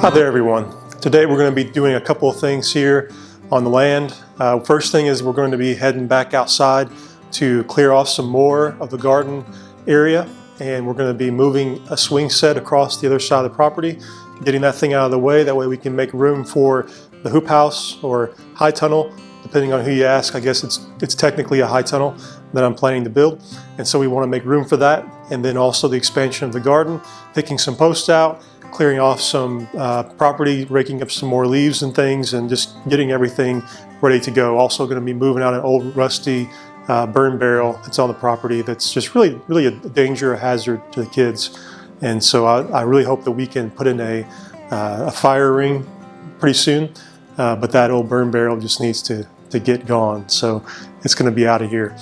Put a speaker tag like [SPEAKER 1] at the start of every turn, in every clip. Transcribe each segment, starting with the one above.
[SPEAKER 1] Hi there everyone. Today we're going to be doing a couple of things here on the land. First thing is we're going to be heading back outside to clear off some more of the garden area, and we're going to be moving a swing set across the other side of the property, getting that thing out of the way. That way we can make room for the hoop house or high tunnel, depending on who you ask. I guess it's technically a high tunnel that I'm planning to build, and so we want to make room for that. And then also the expansion of the garden, picking some posts out, clearing off some property, raking up some more leaves and things, and just getting everything ready to go. Also going to be moving out an old rusty burn barrel that's on the property that's just really a danger, a hazard to the kids. And so I really hope that we can put in a fire ring pretty soon, but that old burn barrel just needs to get gone. So it's going to be out of here.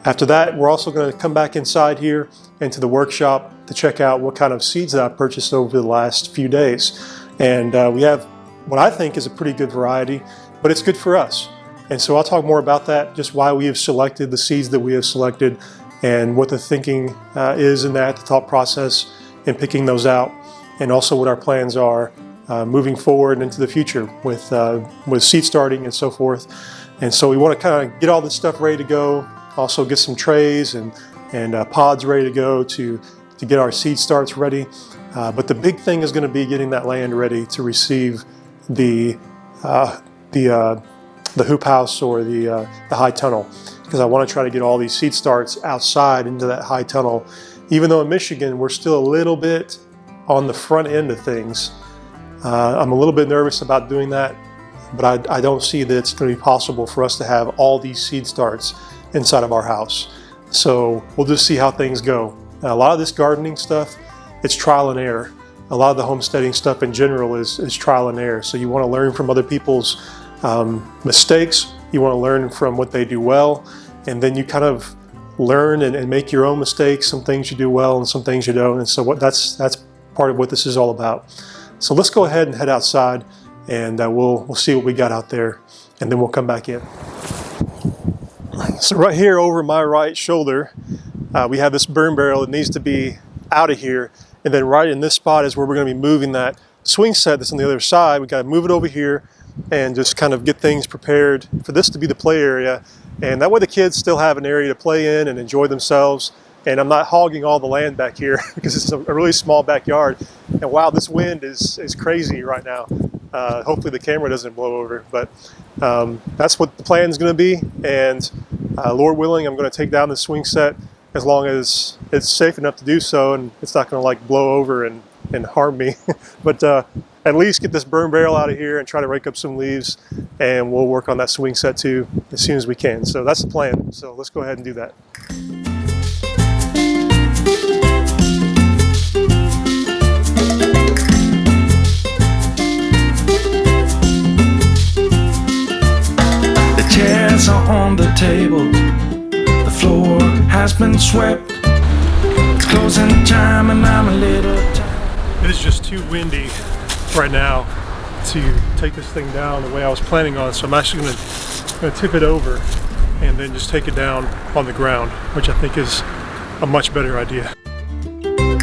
[SPEAKER 1] After that, we're also going to come back inside here into the workshop to check out what kind of seeds that I purchased over the last few days. And we have what I think is a pretty good variety, but it's good for us. And so I'll talk more about that, just why we have selected the seeds that we have selected and what the thinking is in that, the thought process in picking those out, and also what our plans are moving forward into the future with seed starting and so forth. And so we want to kind of get all this stuff ready to go, also get some trays and pods ready to go to get our seed starts ready. But the big thing is going to be getting that land ready to receive the hoop house or the high tunnel, because I want to try to get all these seed starts outside into that high tunnel. Even though in Michigan we're still a little bit on the front end of things, I'm a little bit nervous about doing that, but I don't see that it's going to be possible for us to have all these seed starts inside of our house. So we'll just see how things go. Now, a lot of this gardening stuff, it's trial and error. A lot of the homesteading stuff in general is trial and error. So you want to learn from other people's mistakes. You want to learn from what they do well, and then you kind of learn and make your own mistakes. Some things you do well and some things you don't. And so that's part of what this is all about. So let's go ahead and head outside, and we'll see what we got out there, and then we'll come back in. So right here over my right shoulder, we have this burn barrel that needs to be out of here. And then right in this spot is where we're going to be moving that swing set that's on the other side. We got to move it over here and just kind of get things prepared for this to be the play area. And that way the kids still have an area to play in and enjoy themselves. And I'm not hogging all the land back here because it's a really small backyard. And wow, this wind is crazy right now. Hopefully the camera doesn't blow over, but that's what the plan is going to be. And Lord willing, I'm going to take down the swing set as long as it's safe enough to do so, and it's not going to like blow over and harm me. But at least get this burn barrel out of here and try to rake up some leaves, and we'll work on that swing set too as soon as we can. So that's the plan. So let's go ahead and do that.
[SPEAKER 2] The chairs are on the table. The floor has been swept. It's closing time and I'm a little tired.
[SPEAKER 1] It is just too windy right now to take this thing down the way I was planning on, so I'm actually going to tip it over and then just take it down on the ground, which I think is a much better idea.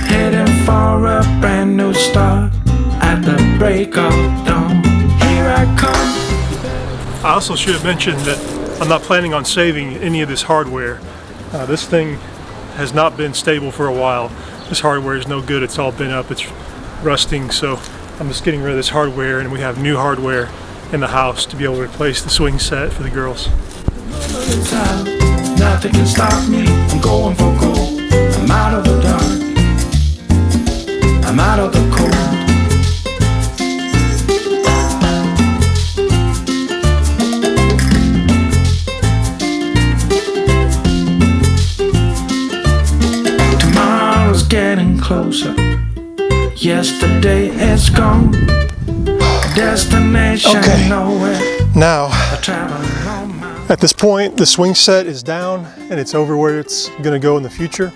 [SPEAKER 2] Heading for a brand new start at the break of dawn. Here I come.
[SPEAKER 1] I also should have mentioned that I'm not planning on saving any of this hardware. This thing has not been stable for a while. This hardware is no good. It's all bent up. It's rusting. So I'm just getting rid of this hardware, and we have new hardware in the house to be able to replace the swing set for the girls.
[SPEAKER 2] Nothing can stop me. I'm going for gold. I'm out of the dark. I'm out of the cold. Getting closer. Yesterday is gone. Destination nowhere.
[SPEAKER 1] Now, at this point, the swing set is down and it's over where it's going to go in the future.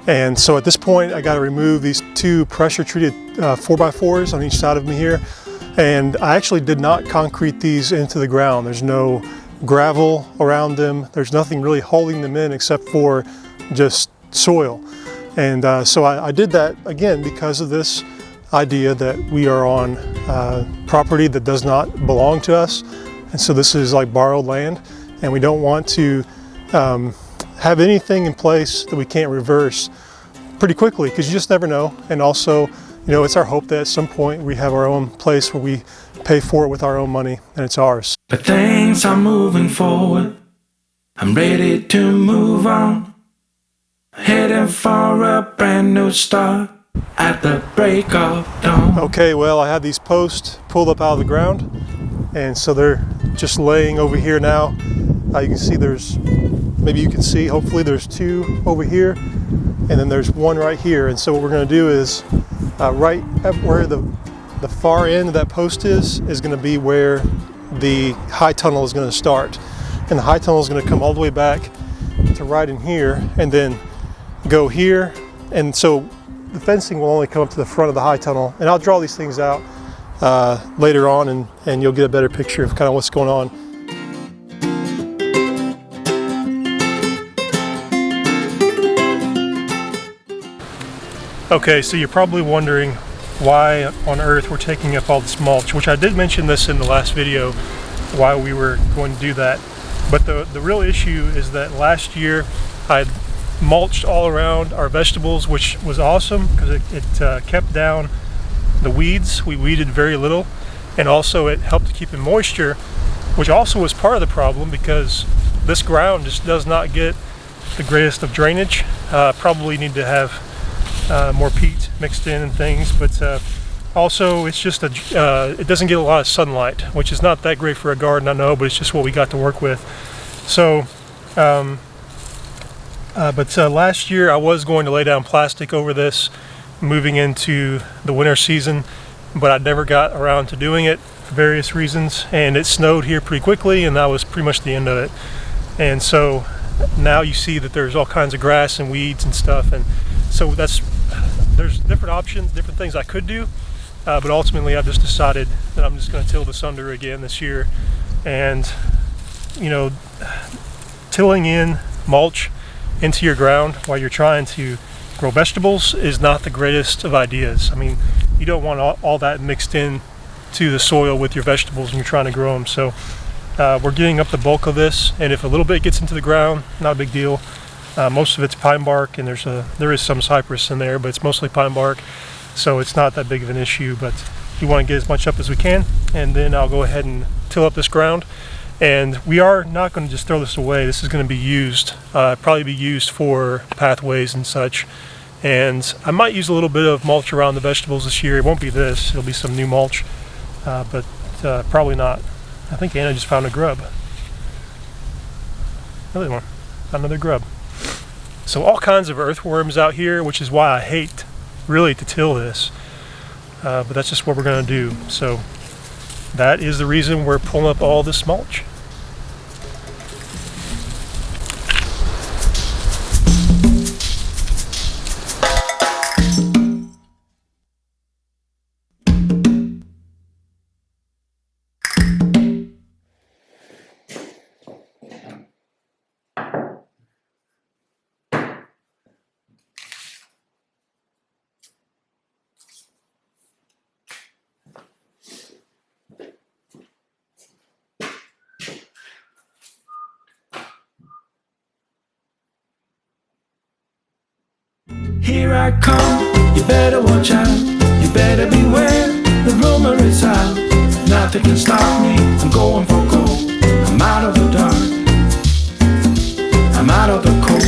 [SPEAKER 1] And so at this point, I got to remove these two pressure treated 4x4s on each side of me here. And I actually did not concrete these into the ground. There's no gravel around them. There's nothing really holding them in except for just soil. And so I did that again because of this idea that we are on property that does not belong to us, and so this is like borrowed land, and we don't want to have anything in place that we can't reverse pretty quickly, because you just never know. And also, you know, it's our hope that at some point we have our own place where we pay for it with our own money and it's ours.
[SPEAKER 2] But things are moving forward. I'm ready to move on. Heading for a brand new start at the break of dawn.
[SPEAKER 1] Okay, well, I have these posts pulled up out of the ground, and so they're just laying over here now. You can see maybe you can see, hopefully there's two over here, and then there's one right here. And so what we're going to do is right at where the far end of that post is going to be where the high tunnel is going to start. And the high tunnel is going to come all the way back to right in here and then go here. And so the fencing will only come up to the front of the high tunnel. And I'll draw these things out later on, and you'll get a better picture of kind of what's going on. Okay, so you're probably wondering why on earth we're taking up all this mulch, which I did mention this in the last video, why we were going to do that. But the real issue is that last year I mulched all around our vegetables, which was awesome because it kept down the weeds. We weeded very little, and also it helped to keep in moisture, which also was part of the problem because this ground just does not get the greatest of drainage. Probably need to have more peat mixed in and things, but also it's just it doesn't get a lot of sunlight, which is not that great for a garden, I know, but it's just what we got to work with. So last year I was going to lay down plastic over this moving into the winter season, but I never got around to doing it for various reasons, and it snowed here pretty quickly, and that was pretty much the end of it. And so now you see that there's all kinds of grass and weeds and stuff, and so there's different options, different things I could do, but ultimately I've just decided that I'm just going to till this under again this year. And you know, tilling in mulch into your ground while you're trying to grow vegetables is not the greatest of ideas. I mean, you don't want all that mixed in to the soil with your vegetables when you're trying to grow them. So we're getting up the bulk of this, and if a little bit gets into the ground, not a big deal. Most of it's pine bark, and there is some cypress in there, but it's mostly pine bark, so it's not that big of an issue. But we want to get as much up as we can, and then I'll go ahead and till up this ground. And we are not going to just throw this away. This is going to be used, probably be used for pathways and such. And I might use a little bit of mulch around the vegetables this year. It won't be this, it'll be some new mulch, but probably not. I think Anna just found a grub. Another one, another grub. So all kinds of earthworms out here, which is why I hate really to till this, but that's just what we're going to do. So that is the reason we're pulling up all this mulch.
[SPEAKER 2] Here I come, you better watch out, you better beware, the rumor is out, nothing can stop me, I'm going for gold, I'm out of the dark, I'm out of the cold.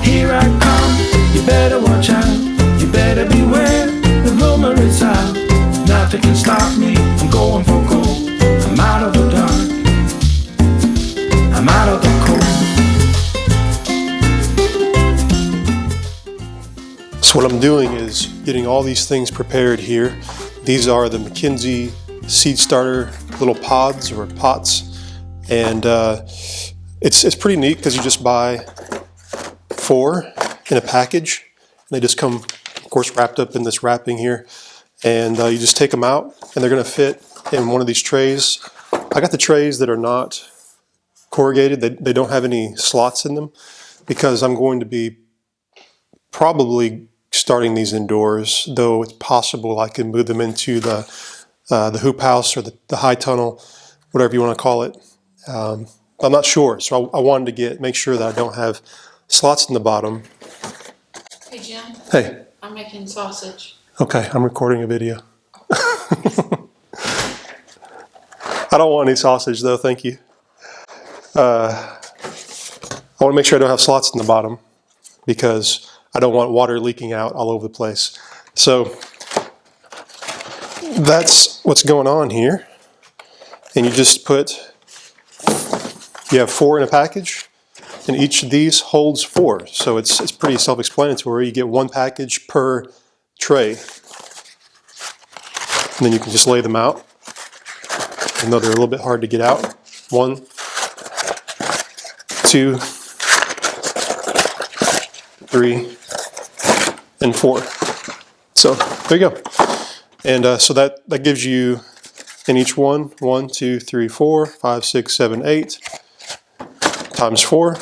[SPEAKER 2] Here I come, you better watch out, you better beware, the rumor is out, nothing can stop me, I'm going for gold, I'm out of the dark, I'm out of the cold.
[SPEAKER 1] So what I'm doing is getting all these things prepared here. These are the McKinsey seed starter little pods or pots, and it's pretty neat because you just buy 4 in a package. They just come, of course, wrapped up in this wrapping here, and you just take them out, and they're going to fit in one of these trays. I got the trays that are not corrugated. They don't have any slots in them because I'm going to be probably starting these indoors, though it's possible I could move them into the hoop house or the high tunnel, whatever you want to call it. I'm not sure, so I wanted to make sure that I don't have slots in the bottom.
[SPEAKER 3] Hey Jim.
[SPEAKER 1] Hey.
[SPEAKER 3] I'm making sausage.
[SPEAKER 1] Okay, I'm recording a video. I don't want any sausage though, thank you. I want to make sure I don't have slots in the bottom because I don't want water leaking out all over the place. So that's what's going on here. And you just you have 4 in a package, and each of these holds 4. So it's pretty self-explanatory. You get 1 package per tray. And then you can just lay them out. I know they're a little bit hard to get out. 1, 2, 3, and 4. So there you go. And so that gives you in each one 1, 2, 3, 4, 5, 6, 7, 8 times 4.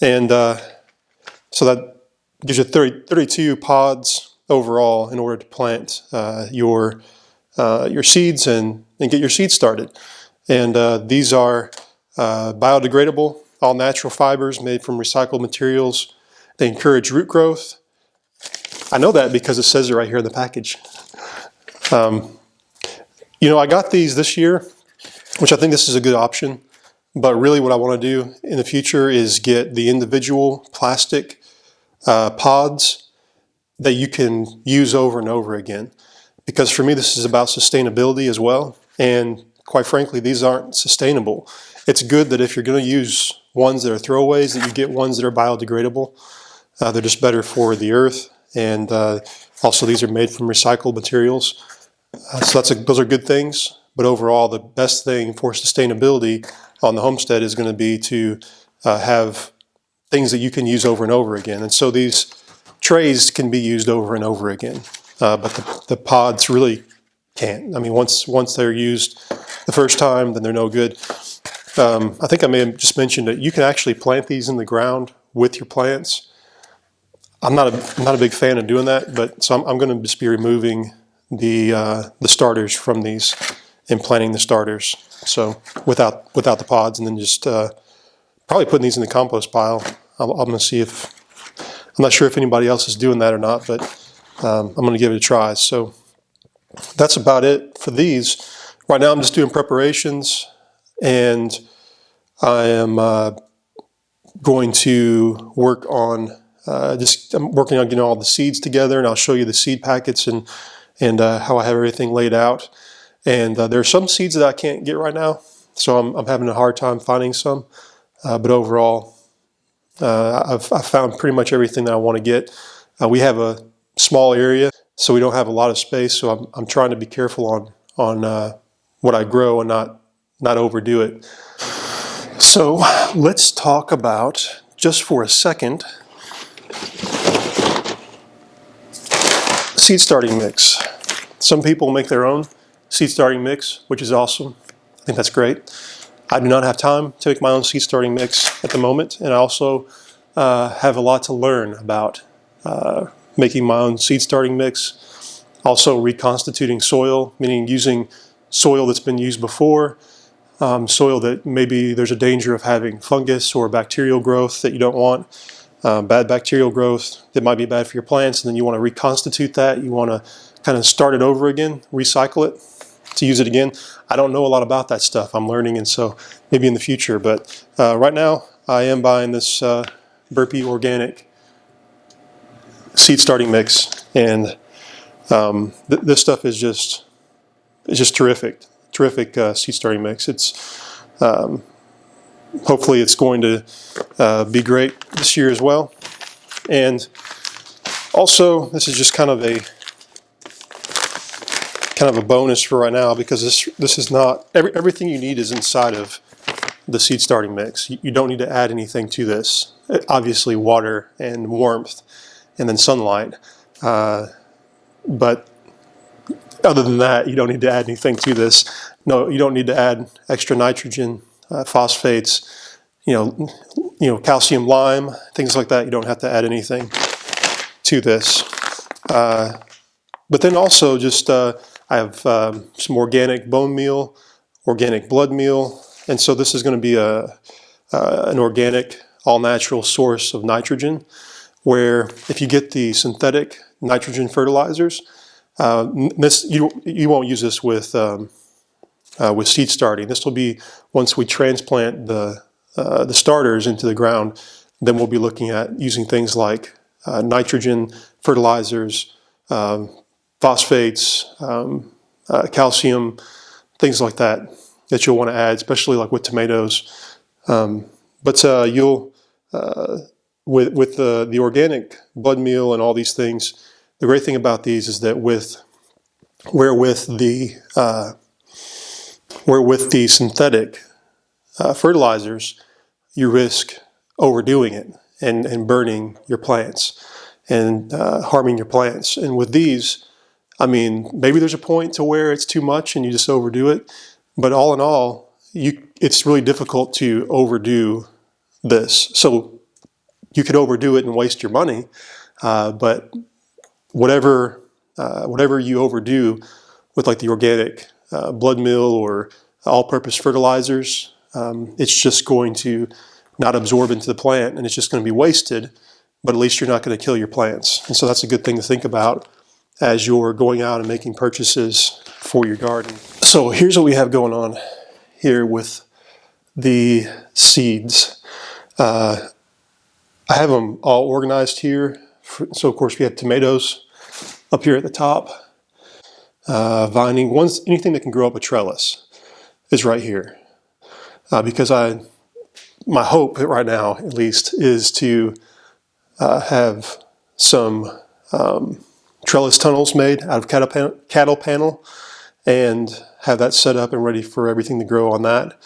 [SPEAKER 1] And so that gives you 32 pods overall in order to plant your seeds and get your seeds started. And these are biodegradable, all natural fibers made from recycled materials. They encourage root growth. I know that because it says it right here in the package. I got these this year, which I think this is a good option. But really what I want to do in the future is get the individual plastic pods that you can use over and over again. Because for me, this is about sustainability as well. And quite frankly, these aren't sustainable. It's good that if you're going to use ones that are throwaways, that you get ones that are biodegradable. They're just better for the earth. And also these are made from recycled materials. So those are good things. But overall, the best thing for sustainability on the homestead is going to be to have things that you can use over and over again. And so these trays can be used over and over again. But the pods really can't. I mean, once they're used the first time, then they're no good. I think I may have just mentioned that you can actually plant these in the ground with your plants. I'm not a big fan of doing that, but so I'm going to just be removing the starters from these and planting the starters. So without the pods, and then just probably putting these in the compost pile. I'm going to see if I'm not sure if anybody else is doing that or not, but I'm going to give it a try. So that's about it for these. Right now I'm just doing preparations, and I am going to work on I'm working on getting all the seeds together, and I'll show you the seed packets and how I have everything laid out. And there are some seeds that I can't get right now, so I'm having a hard time finding some. But overall, I've found pretty much everything that I want to get. We have a small area, so we don't have a lot of space. So I'm trying to be careful on what I grow and not overdo it. So let's talk about, just for a second, seed starting mix. Some people make their own seed starting mix, which is awesome. I think that's great. I do not have time to make my own seed starting mix at the moment, and I also have a lot to learn about making my own seed starting mix. Also reconstituting soil, meaning using soil that's been used before, soil that maybe there's a danger of having fungus or bacterial growth that you don't want, bad bacterial growth that might be bad for your plants, and then you want to reconstitute that. You want to kind of start it over again, recycle it to use it again. I don't know a lot about that stuff. I'm learning, and so maybe in the future. But right now, I am buying this Burpee organic seed starting mix, and this stuff is just terrific. Terrific seed starting mix. It's hopefully it's going to be great this year as well. And also, this is just kind of a bonus for right now, because this is not everything you need is inside of the seed starting mix. You don't need to add anything to this. Obviously, water and warmth, and then sunlight. But other than that, you don't need to add anything to this. No, you don't need to add extra nitrogen, phosphates, calcium, lime, things like that. You don't have to add anything. to this. But then also just I have some organic bone meal, organic blood meal, and so this is going to be an organic, all-natural source of nitrogen, where if you get the synthetic nitrogen fertilizers, you won't use this with seed starting. This will be once we transplant the starters into the ground, then we'll be looking at using things like nitrogen fertilizers, phosphates, calcium, things like that you'll want to add, especially like with tomatoes. But you'll with the organic blood meal and all these things, the great thing about these is that with the synthetic fertilizers, you risk overdoing it and burning your plants and harming your plants. And with these, I mean, maybe there's a point to where it's too much and you just overdo it. But all in all, it's really difficult to overdo this. So you could overdo it and waste your money, but whatever you overdo with like the organic blood meal or all-purpose fertilizers, it's just going to not absorb into the plant and it's just going to be wasted, but at least you're not going to kill your plants. And so that's a good thing to think about as you're going out and making purchases for your garden. So here's what we have going on here with the seeds. I have them all organized here. So of course we have tomatoes up here at the top. Vining, anything that can grow up a trellis is right here. Because my hope right now, at least, is to have some trellis tunnels made out of cattle panel and have that set up and ready for everything to grow on that.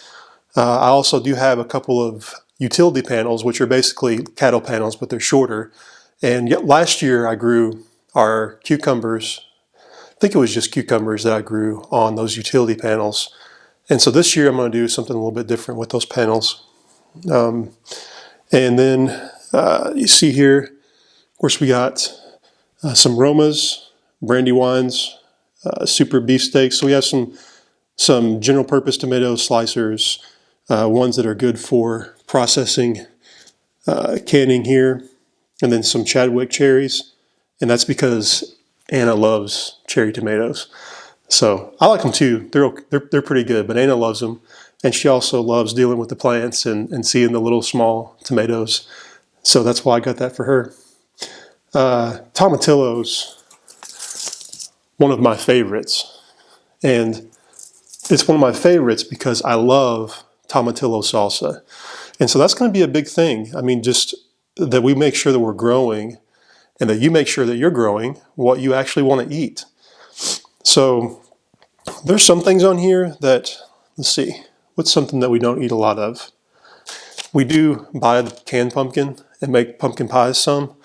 [SPEAKER 1] I also do have a couple of utility panels, which are basically cattle panels, but they're shorter. And yet last year I grew our cucumbers. I think it was just cucumbers that I grew on those utility panels. And so this year I'm going to do something a little bit different with those panels. And then you see here, of course, we got some Romas, brandy wines, super beefsteaks. So we have some general purpose tomato slicers, ones that are good for processing, canning here, and then some Chadwick cherries. And that's because Anna loves cherry tomatoes. So I like them too. They're pretty good, but Anna loves them. And she also loves dealing with the plants and seeing the little small tomatoes. So that's why I got that for her. Tomatillos, one of my favorites. And it's one of my favorites because I love tomatillo salsa. And so that's going to be a big thing. I mean, just that we make sure that we're growing and that you make sure that you're growing what you actually want to eat. So there's some things on here that, let's see, what's something that we don't eat a lot of? We do buy the canned pumpkin and make pumpkin pies some,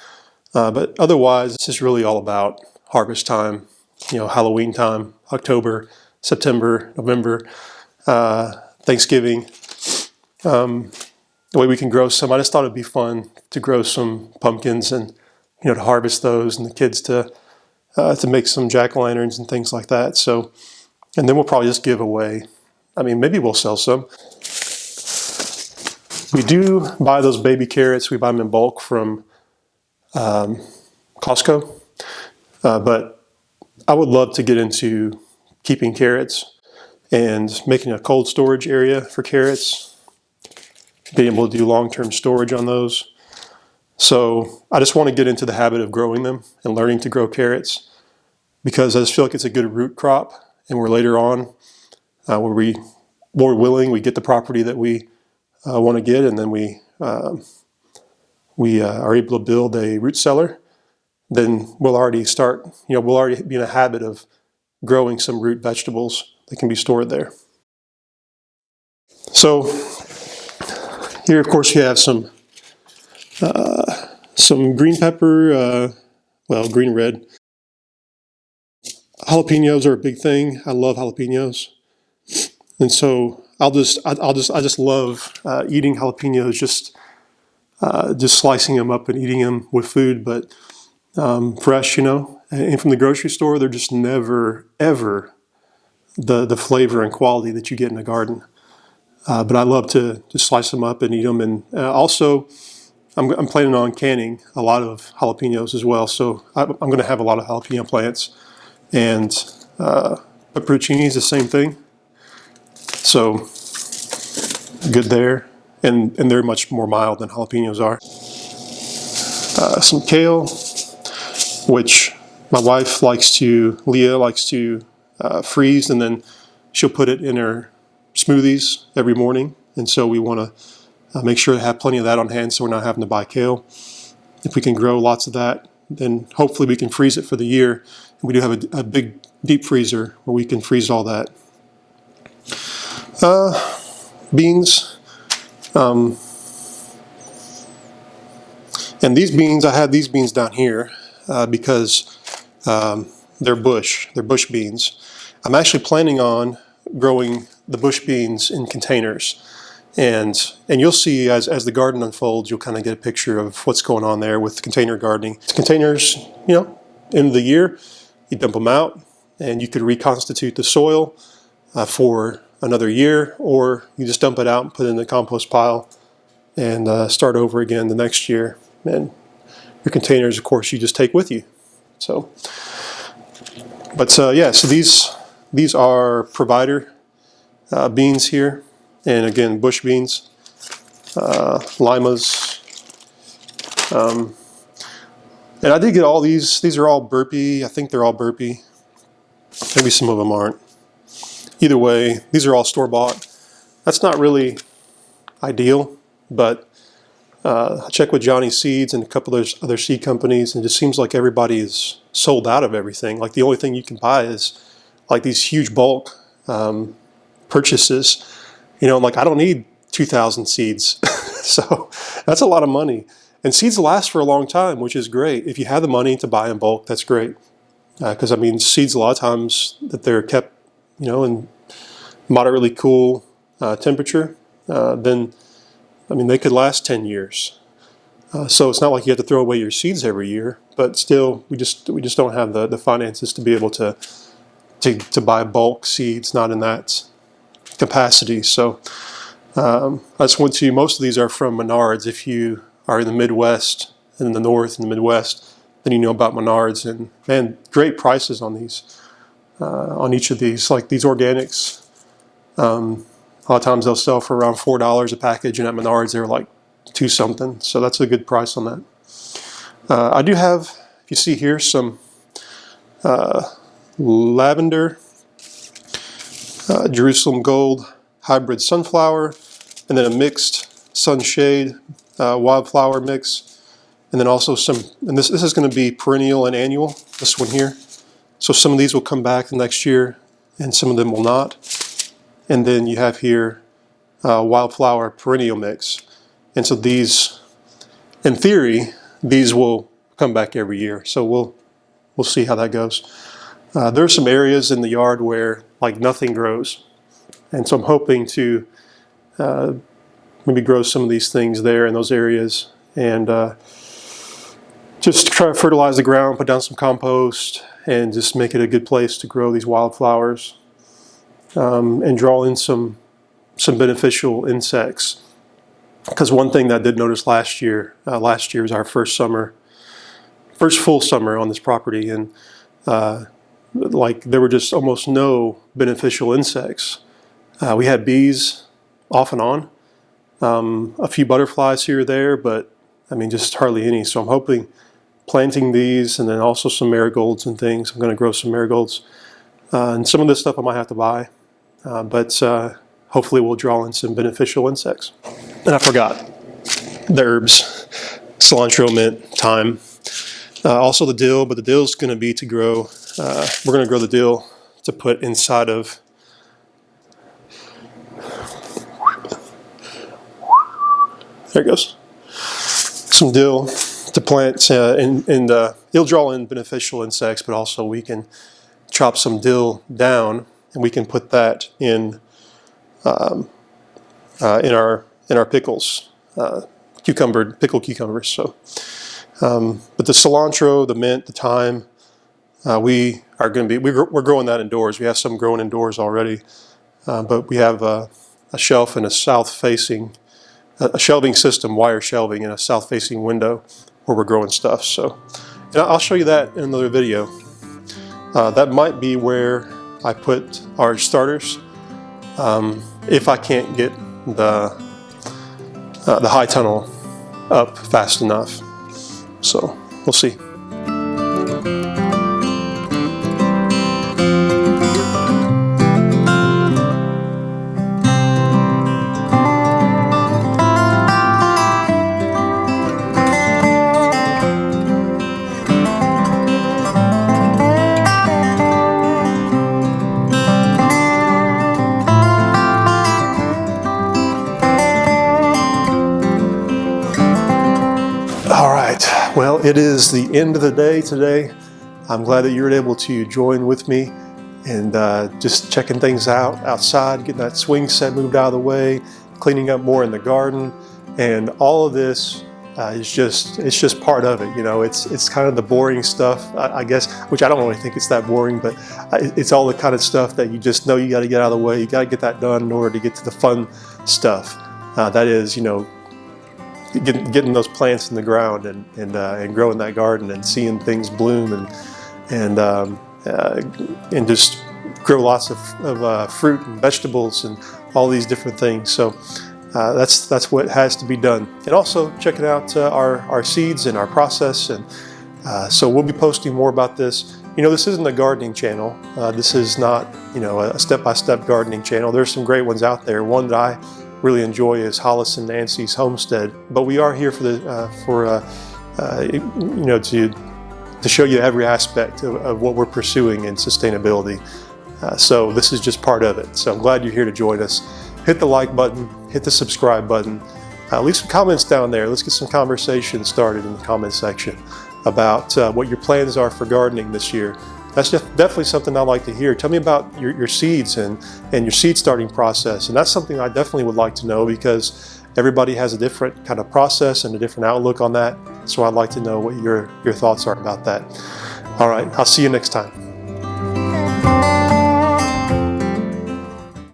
[SPEAKER 1] but otherwise it's just really all about harvest time, Halloween time, October, September, November, Thanksgiving. The way we can grow some, I just thought it'd be fun to grow some pumpkins and to harvest those and the kids to make some jack-o'-lanterns and things like that. So, and then we'll probably just give away. I mean, maybe we'll sell some. We do buy those baby carrots. We buy them in bulk from Costco. But I would love to get into keeping carrots and making a cold storage area for carrots, being able to do long-term storage on those. So I just want to get into the habit of growing them and learning to grow carrots because I just feel like it's a good root crop, and we're later on where we more willing, we get the property that we want to get, and then we are able to build a root cellar. Then we'll already start, we'll already be in a habit of growing some root vegetables that can be stored there. So here, of course, you have some green pepper, green red. Jalapenos are a big thing. I love jalapenos, and so I just love eating jalapenos, just slicing them up and eating them with food. But fresh, and from the grocery store, they're just never, ever the flavor and quality that you get in a garden. But I love to slice them up and eat them. And also, I'm planning on canning a lot of jalapenos as well. So I'm going to have a lot of jalapeno plants. And pepperoncini is the same thing. So good there. And they're much more mild than jalapenos are. Some kale, which my wife Leah likes to freeze, and then she'll put it in her smoothies every morning. And so we want to make sure to have plenty of that on hand so we're not having to buy kale. If we can grow lots of that, then hopefully we can freeze it for the year. And we do have a big deep freezer where we can freeze all that. Beans. And these beans, I had these beans down here because they're bush beans. I'm actually planning on growing the bush beans in containers. And you'll see as the garden unfolds, you'll kind of get a picture of what's going on there with container gardening. Containers, end of the year, you dump them out and you could reconstitute the soil for another year, or you just dump it out and put it in the compost pile and start over again the next year. And your containers, of course, you just take with you. So, so these are provider beans here, and again, bush beans, limas. And I did get all these. These are all Burpee. I think they're all Burpee. Maybe some of them aren't. Either way, these are all store-bought. That's not really ideal, but I checked with Johnny Seeds and a couple of other seed companies, and it just seems like everybody is sold out of everything. Like the only thing you can buy is like these huge bulk purchases. Like I don't need 2,000 seeds. So that's a lot of money. And seeds last for a long time, which is great. If you have the money to buy in bulk, that's great. Because seeds a lot of times that they're kept, in moderately cool temperature, then they could last 10 years. So it's not like you have to throw away your seeds every year, but still, we just don't have the finances to be able to buy bulk seeds, not in that capacity. So I just went to, most of these are from Menards. If you are in the Midwest, and in the North and the Midwest, then you know about Menards, and man, great prices on these, on each of these. Like these organics, a lot of times they'll sell for around $4 a package, and at Menards they're like $2 something. So that's a good price on that. I do have, if you see here, some lavender, Jerusalem Gold hybrid sunflower, and then a mixed sunshade wildflower mix. And then also some, and this is going to be perennial and annual, this one here. So some of these will come back the next year, and some of them will not. And then you have here Wildflower Perennial mix. And so these, in theory, these will come back every year. So we'll see how that goes. There are some areas in the yard where like nothing grows. And so I'm hoping to maybe grow some of these things there in those areas, and just try to fertilize the ground, put down some compost, and just make it a good place to grow these wildflowers, and draw in some beneficial insects. Because one thing that I did notice last year was our first full summer on this property, and like there were just almost no beneficial insects. We had bees off and on, a few butterflies here or there, but just hardly any. So I'm hoping planting these, and then also some marigolds and things. I'm going to grow some marigolds, and some of this stuff I might have to buy, but hopefully we'll draw in some beneficial insects. And I forgot the herbs: cilantro, mint, thyme, also the dill. But the dill is going to be to grow. We're going to grow the dill to put inside of. There it goes. Some dill to plant, and it'll draw in beneficial insects, but also we can chop some dill down, and we can put that in our pickles, pickled cucumbers. So But the cilantro, the mint, the thyme, we're growing that indoors. We have some growing indoors already, but we have a shelf and a a shelving system, wire shelving, and a south-facing window where we're growing stuff. So, and I'll show you that in another video. That might be where I put our starters if I can't get the high tunnel up fast enough. So we'll see. Well, it is the end of the day today. I'm glad that you were able to join with me and just checking things out outside, getting that swing set moved out of the way, cleaning up more in the garden, and all of this it's just part of it. You know, it's kind of the boring stuff, I guess, which I don't really think it's that boring, but it's all the kind of stuff that you just know you got to get out of the way. You got to get that done in order to get to the fun stuff. That is, you know, getting those plants in the ground and growing that garden and seeing things bloom and just grow lots of fruit and vegetables and all these different things. So that's what has to be done. And also checking out our seeds and our process. And so we'll be posting more about this. You know, this isn't a gardening channel. This is not, you know, a step-by-step gardening channel. There's some great ones out there. One that I really enjoy is Hollis and Nancy's Homestead, but we are here for you know, to show you every aspect of what we're pursuing in sustainability. So this is just part of it. So I'm glad you're here to join us. Hit the like button, hit the subscribe button, leave some comments down there. Let's get some conversation started in the comment section about what your plans are for gardening this year. That's definitely something I'd like to hear. Tell me about your seeds and your seed starting process. And that's something I definitely would like to know, because everybody has a different kind of process and a different outlook on that. So I'd like to know what your thoughts are about that. All right, I'll see you next time.